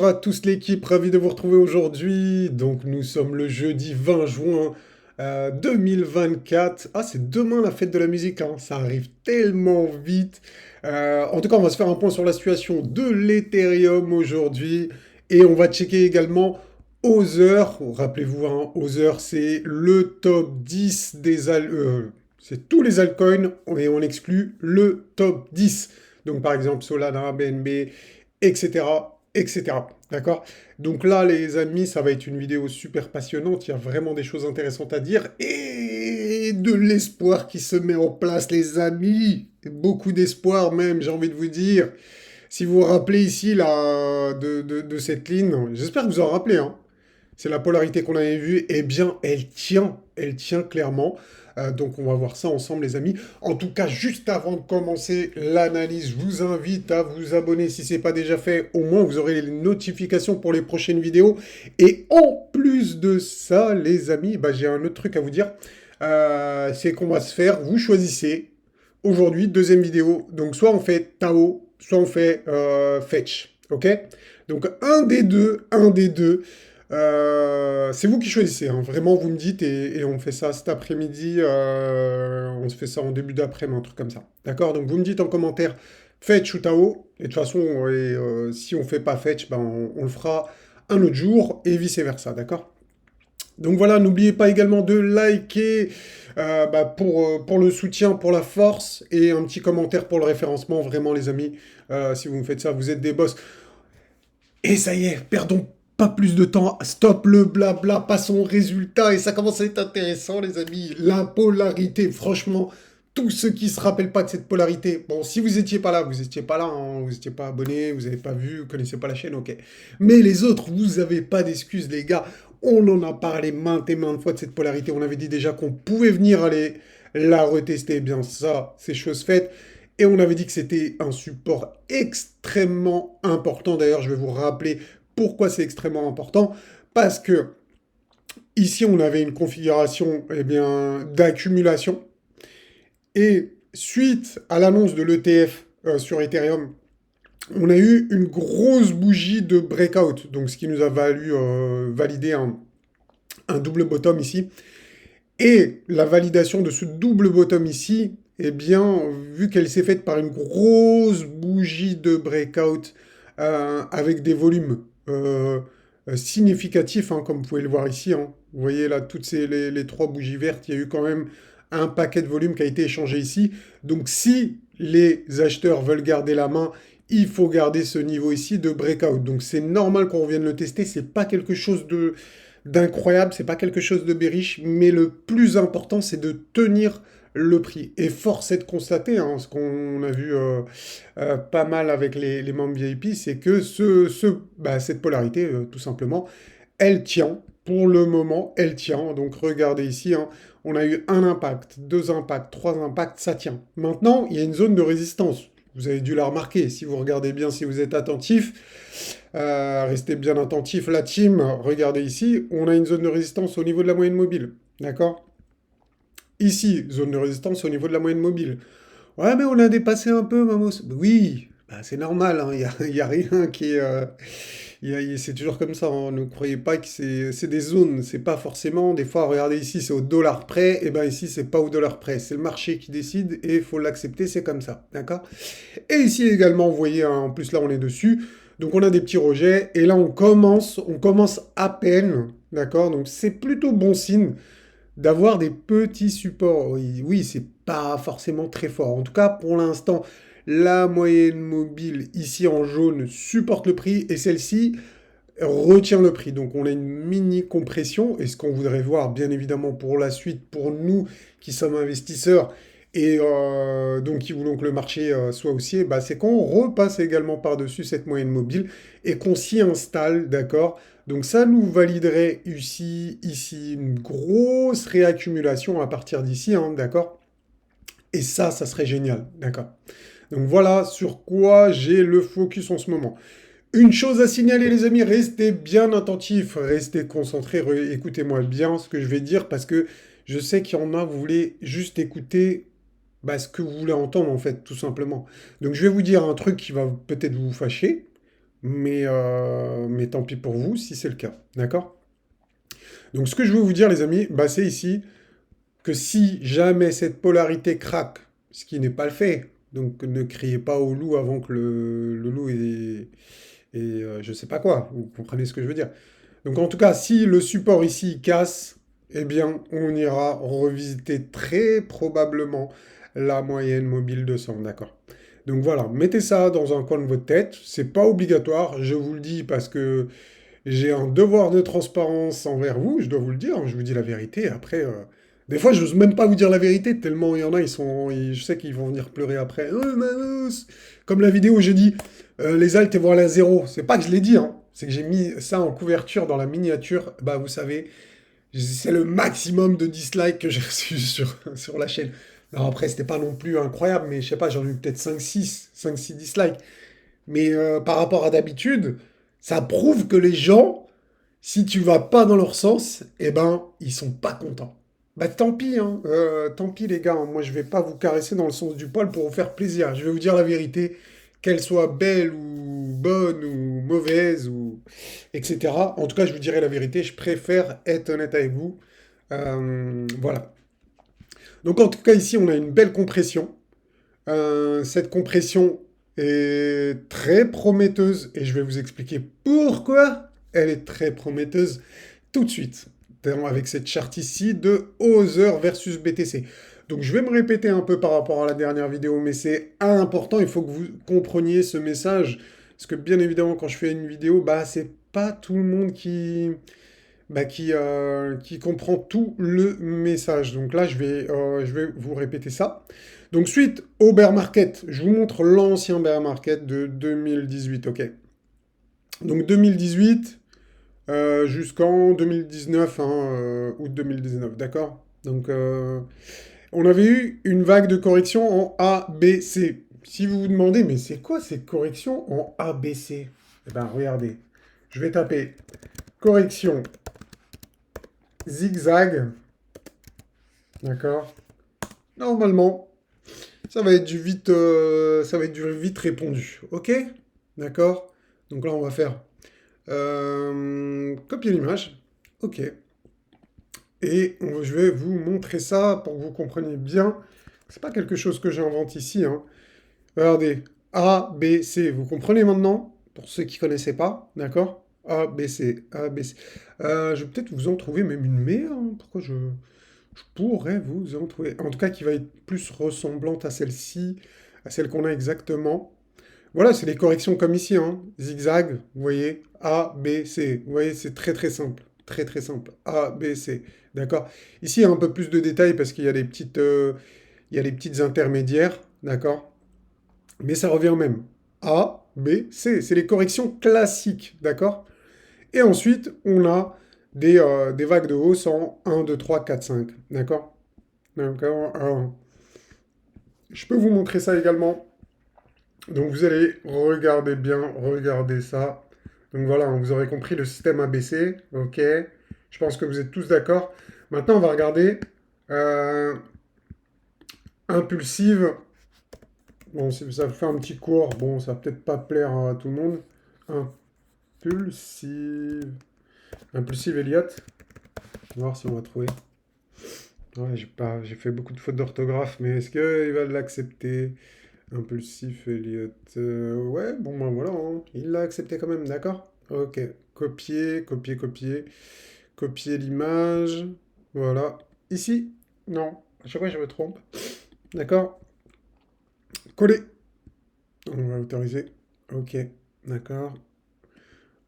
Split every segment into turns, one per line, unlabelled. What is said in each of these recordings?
Bonjour à tous l'équipe, ravi de vous retrouver aujourd'hui. Donc nous sommes le jeudi 20 juin 2024. Ah, c'est demain la fête de la musique, hein. Ça arrive tellement vite. En tout cas, on va se faire un point sur la situation de l'Ethereum aujourd'hui. Et on va checker également Other. Rappelez-vous, hein, Other, c'est le top 10 c'est tous les altcoins et on exclut le top 10. Donc par exemple Solana, BNB, etc., etc. D'accord? Donc là, les amis, ça va être une vidéo super passionnante. Il y a vraiment des choses intéressantes à dire et de l'espoir qui se met en place, les amis. Beaucoup d'espoir même, j'ai envie de vous dire. Si vous vous rappelez ici là, de cette ligne, j'espère que vous en rappelez, hein. C'est la polarité qu'on avait vue. Eh bien, elle tient clairement. Donc on va voir ça ensemble les amis. En tout cas, juste avant de commencer l'analyse, je vous invite à vous abonner si ce n'est pas déjà fait. Au moins, vous aurez les notifications pour les prochaines vidéos. Et en plus de ça, les amis, bah, j'ai un autre truc à vous dire. C'est qu'on va se faire, vous choisissez, aujourd'hui, deuxième vidéo. Donc soit on fait Tao, soit on fait Fetch. Ok? Donc un des deux. C'est vous qui choisissez, hein. Vraiment, vous me dites et on fait ça cet après-midi. On se fait ça en début d'après-midi, un truc comme ça. D'accord? Donc vous me dites en commentaire Fetch ou Tao. Et de toute façon, si on fait pas Fetch, ben, on le fera un autre jour et vice-versa. D'accord? Donc voilà, n'oubliez pas également de liker bah, pour le soutien, pour la force et un petit commentaire pour le référencement. Vraiment, les amis, si vous me faites ça, vous êtes des boss. Et ça y est, perdons pas plus de temps, stop le blabla, passons au résultat, et ça commence à être intéressant les amis, la polarité, franchement, tous ceux qui se rappellent pas de cette polarité, bon, si vous étiez pas là, vous étiez pas là, hein, vous étiez pas abonné, vous avez pas vu, vous connaissez pas la chaîne, ok. Mais les autres, vous avez pas d'excuses les gars, on en a parlé maintes et maintes fois de cette polarité, on avait dit déjà qu'on pouvait venir aller la retester, eh bien ça, c'est chose faite. Et on avait dit que c'était un support extrêmement important. D'ailleurs, je vais vous rappeler pourquoi c'est extrêmement important. Parce que ici, on avait une configuration eh bien, d'accumulation. Et suite à l'annonce de l'ETF sur Ethereum, on a eu une grosse bougie de breakout. Donc, ce qui nous a valu valider un double bottom ici. Et la validation de ce double bottom ici, eh bien, vu qu'elle s'est faite par une grosse bougie de breakout avec des volumes significatifs, hein, comme vous pouvez le voir ici, hein. Vous voyez là, les trois bougies vertes, il y a eu quand même un paquet de volume qui a été échangé ici. Donc si les acheteurs veulent garder la main, il faut garder ce niveau ici de breakout. Donc c'est normal qu'on revienne le tester, c'est pas quelque chose d'incroyable, c'est pas quelque chose de bearish, mais le plus important, c'est de tenir le prix. Et force est de constater, hein, ce qu'on a vu pas mal avec les membres VIP, c'est que cette polarité, tout simplement, elle tient. Pour le moment, elle tient. Donc regardez ici, hein, on a eu un impact, deux impacts, trois impacts, ça tient. Maintenant, il y a une zone de résistance. Vous avez dû la remarquer, si vous regardez bien, si vous êtes attentif, restez bien attentif. La team, regardez ici, on a une zone de résistance au niveau de la moyenne mobile. D'accord? Ici, zone de résistance au niveau de la moyenne mobile. Ouais, mais on a dépassé un peu, Mamos. Oui, bah, c'est normal, hein, y a rien qui est... c'est toujours comme ça, hein. Ne croyez pas que c'est des zones, c'est pas forcément. Des fois, regardez ici, c'est au dollar près, et bien ici, c'est pas au dollar près. C'est le marché qui décide et il faut l'accepter, c'est comme ça, d'accord? Et ici également, vous voyez, hein, en plus là, on est dessus. Donc on a des petits rejets, et là, on commence à peine, d'accord? Donc c'est plutôt bon signe d'avoir des petits supports. Oui, oui, c'est pas forcément très fort. En tout cas, pour l'instant, la moyenne mobile ici en jaune supporte le prix et celle-ci retient le prix. Donc on a une mini compression et ce qu'on voudrait voir bien évidemment pour la suite, pour nous qui sommes investisseurs et donc qui voulons que le marché soit haussier, bah, c'est qu'on repasse également par-dessus cette moyenne mobile et qu'on s'y installe, d'accord? Donc ça nous validerait ici une grosse réaccumulation à partir d'ici, hein, d'accord? Et ça serait génial, d'accord? Donc voilà sur quoi j'ai le focus en ce moment. Une chose à signaler les amis, restez bien attentifs, restez concentrés, écoutez-moi bien ce que je vais dire parce que je sais qu'il y en a, vous voulez juste écouter bah, ce que vous voulez entendre en fait, tout simplement. Donc je vais vous dire un truc qui va peut-être vous fâcher, mais tant pis pour vous si c'est le cas, d'accord? Donc ce que je veux vous dire les amis, bah, c'est ici que si jamais cette polarité craque, ce qui n'est pas le fait, donc ne criez pas au loup avant que le loup je sais pas quoi, vous comprenez ce que je veux dire. Donc en tout cas, si le support ici casse, eh bien on ira revisiter très probablement la moyenne mobile de 100, d'accord? Donc voilà, mettez ça dans un coin de votre tête, c'est pas obligatoire, je vous le dis parce que j'ai un devoir de transparence envers vous, je dois vous le dire, je vous dis la vérité. Après, des fois, je n'ose même pas vous dire la vérité, tellement il y en a, je sais qu'ils vont venir pleurer après. Oh, Manos comme la vidéo où j'ai dit, les altes et voilà zéro. C'est pas que je l'ai dit, hein, c'est que j'ai mis ça en couverture dans la miniature. Bah, vous savez, c'est le maximum de dislikes que j'ai reçu sur la chaîne. Non, après, c'était pas non plus incroyable, mais je sais pas, j'en ai eu peut-être cinq six dislikes. Mais par rapport à d'habitude, ça prouve que les gens, si tu vas pas dans leur sens, eh ben, ils sont pas contents. Bah tant pis, hein. Tant pis les gars, hein. Moi je vais pas vous caresser dans le sens du poil pour vous faire plaisir. Je vais vous dire la vérité, qu'elle soit belle ou bonne ou mauvaise ou etc. En tout cas, je vous dirai la vérité. Je préfère être honnête avec vous. Voilà. Donc en tout cas ici, on a une belle compression. Cette compression est très prometteuse et je vais vous expliquer pourquoi elle est très prometteuse tout de suite avec cette charte ici de Other versus BTC. Donc je vais me répéter un peu par rapport à la dernière vidéo, mais c'est important, il faut que vous compreniez ce message, parce que bien évidemment quand je fais une vidéo, bah c'est pas tout le monde qui comprend tout le message. Donc là, je vais vous répéter ça. Donc suite au bear market, je vous montre l'ancien bear market de 2018, ok. Donc 2018 jusqu'en 2019, hein, août 2019, d'accord. Donc on avait eu une vague de correction en A, B, C. Si vous vous demandez, mais c'est quoi ces corrections en A, B, C? Eh bien, regardez. Je vais taper correction zigzag, d'accord. Normalement, ça va être du vite répondu, ok? D'accord? Donc là, on va faire copier l'image, ok. Et je vais vous montrer ça pour que vous compreniez bien. C'est pas quelque chose que j'invente ici, hein. Regardez, A, B, C. Vous comprenez maintenant? Pour ceux qui connaissaient pas, d'accord? A, B, C, A, B, C. Je vais peut-être vous en trouver même une meilleure, hein. Pourquoi je pourrais vous en trouver. En tout cas, qui va être plus ressemblante à celle-ci, à celle qu'on a exactement. Voilà, c'est les corrections comme ici, hein. Zigzag, vous voyez, A, B, C. Vous voyez, c'est très très simple. Très très simple. A, B, C. D'accord? Ici, il y a un peu plus de détails parce qu'il y a il y a les petites intermédiaires. D'accord? Mais ça revient au même. A, B, C. C'est les corrections classiques. D'accord? Et ensuite, on a des vagues de hausse en 1, 2, 3, 4, 5. D'accord? D'accord? Alors, je peux vous montrer ça également. Donc vous allez regarder bien, regarder ça. Donc voilà, vous aurez compris le système ABC. Ok. Je pense que vous êtes tous d'accord. Maintenant, on va regarder euh, impulsive. Bon, ça fait un petit cours. Bon, ça va peut-être pas plaire à tout le monde. Impulsive. Impulsive Elliott. On va voir si on va trouver. Ouais, j'ai fait beaucoup de fautes d'orthographe, mais est-ce qu'il va l'accepter? Impulsif Elliott. Ouais, bon ben voilà, hein. Il l'a accepté quand même, d'accord? Ok. Copier, copier, copier. Copier l'image. Voilà. Ici. Non. À chaque fois, je me trompe. D'accord? Coller. On va autoriser. Ok. D'accord.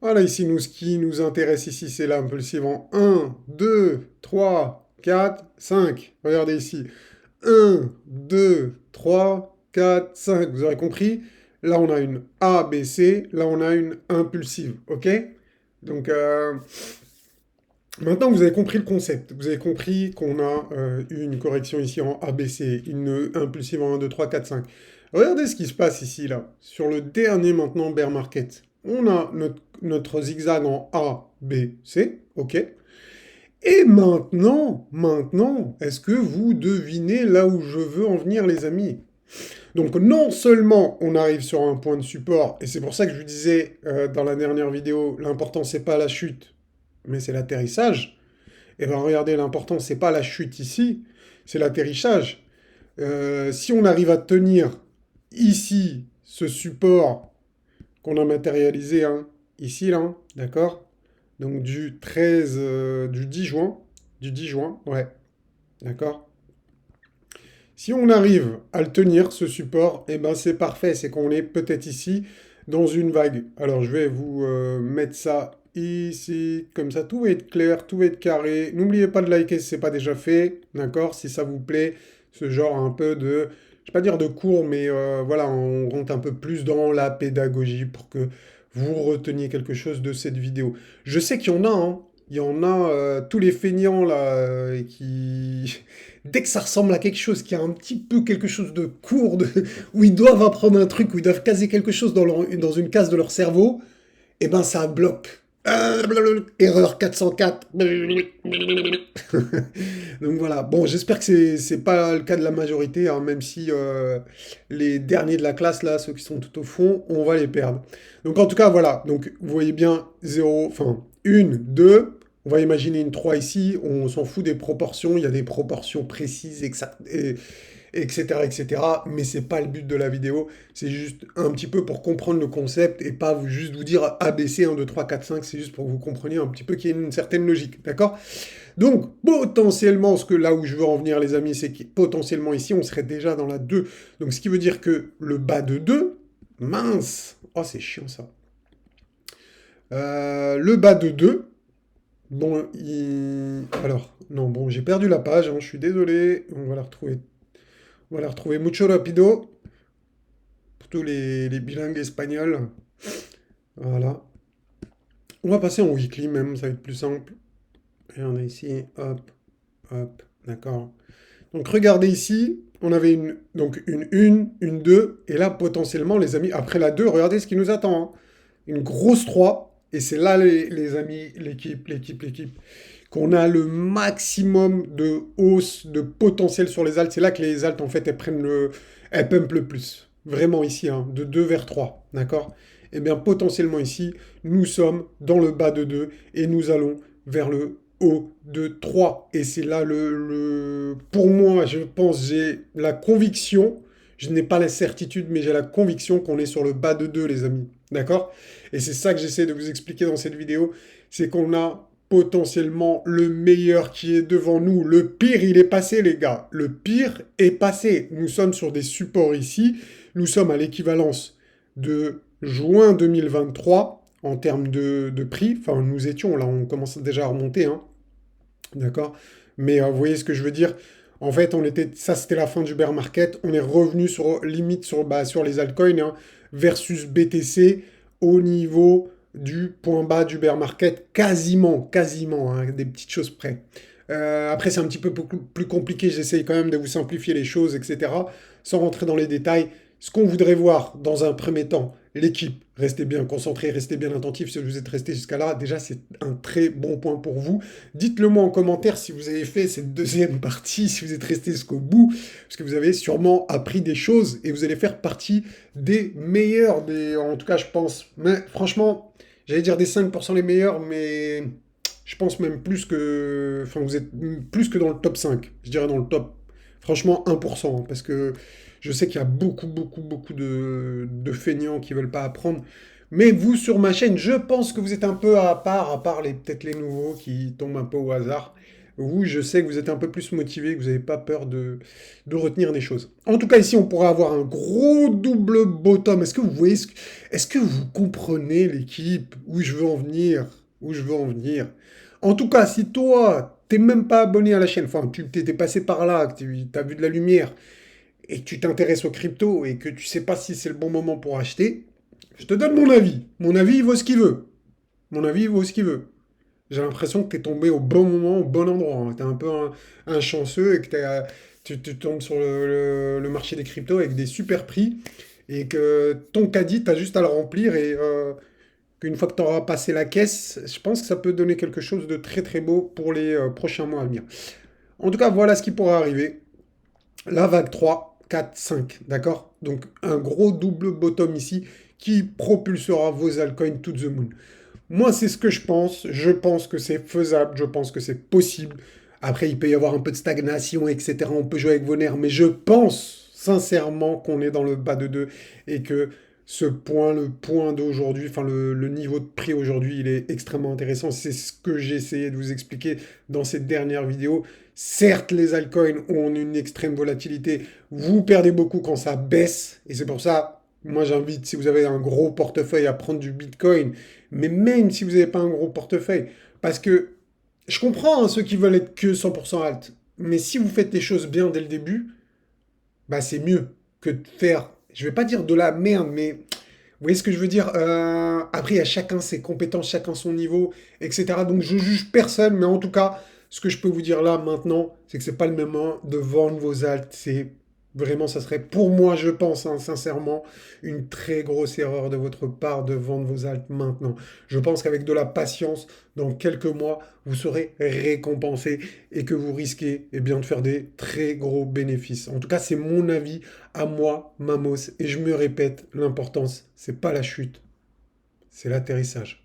Voilà, ici, ce qui nous intéresse ici, c'est l'impulsive en 1, 2, 3, 4, 5. Regardez ici. 1, 2, 3, 4, 5. Vous aurez compris? Là, on a une A, B, C. Là, on a une impulsive. OK? Donc, maintenant, vous avez compris le concept. Vous avez compris qu'on a une correction ici en A, B, C. Une impulsive en 1, 2, 3, 4, 5. Regardez ce qui se passe ici, là. Sur le dernier, maintenant, bear market. On a notre zigzag en A, B, C. OK? Et maintenant, est-ce que vous devinez là où je veux en venir, les amis? Donc non seulement on arrive sur un point de support, et c'est pour ça que je vous disais dans la dernière vidéo, l'important c'est pas la chute, mais c'est l'atterrissage. Et bien regardez, l'important c'est pas la chute ici, c'est l'atterrissage. Si on arrive à tenir ici ce support qu'on a matérialisé, hein, ici là, hein, d'accord? Donc du 10 juin, ouais, d'accord? Si on arrive à le tenir, ce support, eh ben c'est parfait, c'est qu'on est peut-être ici dans une vague. Alors je vais vous mettre ça ici, comme ça tout va être clair, tout va être carré. N'oubliez pas de liker si ce n'est pas déjà fait, d'accord? Si ça vous plaît, ce genre un peu de, je ne vais pas dire de cours, mais voilà, on rentre un peu plus dans la pédagogie pour que vous reteniez quelque chose de cette vidéo. Je sais qu'il y en a, hein. Il y en a tous les feignants là qui dès que ça ressemble à quelque chose qui a un petit peu quelque chose de court, où ils doivent apprendre un truc, où ils doivent caser quelque chose dans une case de leur cerveau, et ben ça bloque. Erreur 404. Donc voilà. Bon, j'espère que c'est pas le cas de la majorité, hein, même si les derniers de la classe, là, ceux qui sont tout au fond, on va les perdre. Donc en tout cas, voilà. Donc vous voyez bien 0, enfin 1, 2. On va imaginer une 3 ici, on s'en fout des proportions, il y a des proportions précises, exactes, etc., etc. Mais c'est pas le but de la vidéo, c'est juste un petit peu pour comprendre le concept et pas juste vous dire ABC 1, 2, 3, 4, 5, c'est juste pour que vous compreniez un petit peu qu'il y a une certaine logique, d'accord? Donc, potentiellement, là où je veux en venir, les amis, c'est que potentiellement ici, on serait déjà dans la 2. Donc, ce qui veut dire que le bas de 2, mince, oh, c'est chiant ça. Le bas de 2, bon, alors, non, bon, j'ai perdu la page, hein, je suis désolé, on va la retrouver. On va la retrouver mucho rapido, pour tous les bilingues espagnols. Voilà. On va passer en weekly même, ça va être plus simple. Et on a ici, hop, hop, d'accord. Donc regardez ici, on avait donc une 1, une 2, et là potentiellement les amis, après la 2, regardez ce qui nous attend, hein. Une grosse 3, et c'est là les amis, l'équipe, qu'on a le maximum de hausse, de potentiel sur les altes. C'est là que les altes en fait elles pumpent le plus. Vraiment ici, hein, de 2 vers 3, d'accord? Eh bien potentiellement ici, nous sommes dans le bas de 2 et nous allons vers le haut de 3. Et c'est là pour moi, je pense, j'ai la conviction, je n'ai pas la certitude, mais j'ai la conviction qu'on est sur le bas de 2, les amis. D'accord? Et c'est ça que j'essaie de vous expliquer dans cette vidéo, c'est qu'on a potentiellement le meilleur qui est devant nous. Le pire, il est passé, les gars. Le pire est passé. Nous sommes sur des supports ici. Nous sommes à l'équivalence de juin 2023 en termes de prix. Enfin, nous étions, là, on commence déjà à remonter, hein. D'accord? Mais vous voyez ce que je veux dire? En fait, ça c'était la fin du bear market. On est revenu limite sur les altcoins, hein, versus BTC au niveau du point bas du bear market, quasiment, hein, des petites choses près. Après, c'est un petit peu plus compliqué. J'essaye quand même de vous simplifier les choses, etc. Sans rentrer dans les détails. Ce qu'on voudrait voir dans un premier temps, l'équipe, restez bien concentrés, restez bien attentifs. Si vous êtes resté jusqu'à là, déjà, c'est un très bon point pour vous. Dites-le moi en commentaire si vous avez fait cette deuxième partie, si vous êtes resté jusqu'au bout, parce que vous avez sûrement appris des choses et vous allez faire partie des meilleurs, en tout cas, je pense. Mais franchement, j'allais dire des 5% les meilleurs, mais je pense même plus que... Enfin, vous êtes plus que dans le top 5. Je dirais dans le top, franchement, 1%, hein, parce que je sais qu'il y a beaucoup de feignants qui veulent pas apprendre. Mais vous, sur ma chaîne, je pense que vous êtes un peu à part peut-être les nouveaux qui tombent un peu au hasard. Vous, je sais que vous êtes un peu plus motivé, que vous n'avez pas peur de retenir des choses. En tout cas, ici, on pourrait avoir un gros double bottom. Est-ce que vous voyez, est-ce que vous comprenez l'équipe, où je veux en venir? Où je veux en venir? En tout cas, si toi, t'es même pas abonné à la chaîne, enfin, tu t'es passé par là, que tu as vu de la lumière, et que tu t'intéresses aux cryptos, et que tu sais pas si c'est le bon moment pour acheter, je te donne mon avis. Mon avis, il vaut ce qu'il veut. Mon avis, il vaut ce qu'il veut. J'ai l'impression que tu es tombé au bon moment, au bon endroit, hein. Tu es un peu un chanceux et que tu tombes sur le marché des cryptos avec des super prix et que ton caddie, tu as juste à le remplir et qu'une fois que tu auras passé la caisse, je pense que ça peut donner quelque chose de très très beau pour les prochains mois à venir. En tout cas, voilà ce qui pourra arriver. La vague 3, 4, 5, d'accord? Donc un gros double bottom ici qui propulsera vos altcoins to the moon. Moi, c'est ce que je pense que c'est faisable, je pense que c'est possible. Après, il peut y avoir un peu de stagnation, etc. On peut jouer avec vos nerfs, mais je pense sincèrement qu'on est dans le bas de 2 et que ce point, le point d'aujourd'hui, enfin le niveau de prix aujourd'hui, il est extrêmement intéressant. C'est ce que j'ai essayé de vous expliquer dans cette dernière vidéo. Certes, les altcoins ont une extrême volatilité. Vous perdez beaucoup quand ça baisse. Et c'est pour ça, moi j'invite, si vous avez un gros portefeuille, à prendre du Bitcoin. Mais même si vous n'avez pas un gros portefeuille. Parce que je comprends hein, ceux qui veulent être que 100% alt. Mais si vous faites les choses bien dès le début, bah c'est mieux que de faire, je vais pas dire de la merde, mais vous voyez ce que je veux dire. Après, il y a chacun ses compétences, chacun son niveau, etc. Donc je juge personne, mais en tout cas, ce que je peux vous dire là maintenant, c'est que c'est pas le moment de vendre vos alts. C'est vraiment, ça serait pour moi, je pense, hein, sincèrement, une très grosse erreur de votre part de vendre vos alts maintenant. Je pense qu'avec de la patience, dans quelques mois, vous serez récompensé et que vous risquez eh bien, de faire des très gros bénéfices. En tout cas, c'est mon avis à moi, Mamos, et je me répète, l'importance, c'est pas la chute, c'est l'atterrissage.